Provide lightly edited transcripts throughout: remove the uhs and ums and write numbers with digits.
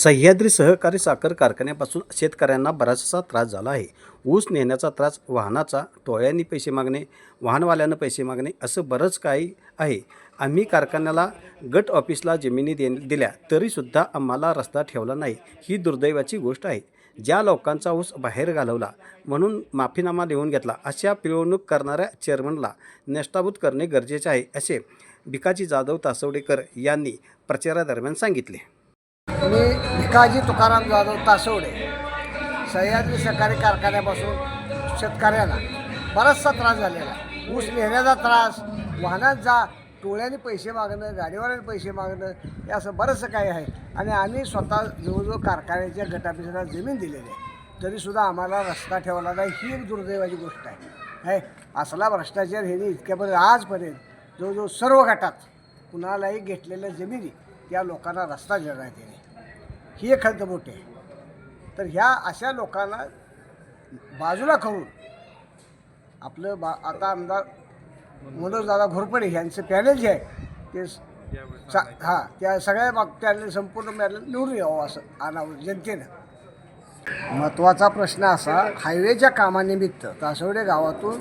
सह्याद्री सहकारी साखर कारखान्यापासून शेतकऱ्यांना बराचसा त्रास झाला आहे. ऊस नेण्याचा त्रास, वाहनाचा, टोळ्यांनी पैसे मागणे, वाहनवाल्यानं पैसे मागणे असं बरंच काही आहे. आम्ही कारखान्याला गट ऑफिसला जमिनी दिल्या तरीसुद्धा आम्हाला रस्ता ठेवला नाही. ही दुर्दैवाची गोष्ट आहे. ज्या लोकांचा ऊस बाहेर घालवला म्हणून माफीनामा लिहून घेतला, अशा पिळवणूक करणाऱ्या चेअरमनला नेस्ताभूत करणे गरजेचे आहे, असे भिकाजी जाधव तासवडेकर यांनी प्रचारादरम्यान सांगितले. मी भिकाजी तुकाराम जाधव तासवडे, सह्याद्री सहकारी कारखान्यापासून शेतकऱ्यांना बराचसा त्रास झालेला आहे. ऊस नेण्याचा त्रास, वाहनांचा, टोळ्यांनी पैसे मागणं, गाडीवाल्यांनी पैसे मागणं, हे असं बरंचसं काही आहे. आणि आम्ही स्वतः जवळजवळ कारखान्याच्या गटापीसाला जमीन दिलेली आहे, तरीसुद्धा आम्हाला रस्ता ठेवला नाही. ही एक दुर्दैवाची गोष्ट आहे. असला भ्रष्टाचार ह्यांनी इतक्यापर्यंत आजपर्यंत जवळजवळ सर्व गटात कुणालाही घेतलेल्या जमिनी त्या लोकांना रस्ता दिला नाही त्याने. ही एक खंत मोठी आहे. तर ह्या अशा लोकांना बाजूला करून आपलं आता आमदार मनोजदादा घोरपडे यांचं पॅनल जे आहे ते त्या सगळ्या पॅनल संपूर्ण पॅनल निवडून यावं असं आणावं जनतेनं. महत्त्वाचा प्रश्न असा, हायवेच्या कामानिमित्त तासवडे गावातून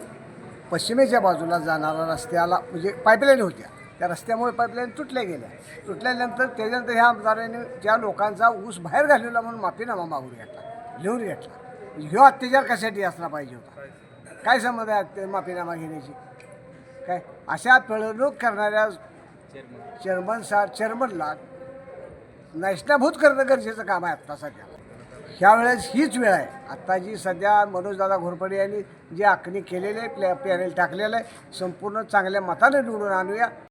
पश्चिमेच्या बाजूला जाणारा रस्त्याला म्हणजे पाईपलाईन होत्या, त्या रस्त्यामुळे पाईपलाईन तुटल्या गेल्या. तुटल्यानंतर त्याच्यानंतर ह्या आमदारांनी त्या लोकांचा ऊस बाहेर घालवला म्हणून माफीनामा मागून घेतला, लिहून घेतला. ह्यो अत्याचार कशासाठी असला पाहिजे होता? काय संबंध आहे माफीनामा घेण्याची? काय अशा पिळवणूक करणाऱ्या चेअरमनला नायस्ताभूत करणं गरजेचं काम आहे आत्ता सध्या. ह्यावेळेस हीच वेळ आहे. आत्ता जी सध्या मनोजदादा घोरपडे यांनी जी आखणी केलेली आहे, पॅनल टाकलेलं आहे, संपूर्ण चांगल्या मताने निवडून आणूया.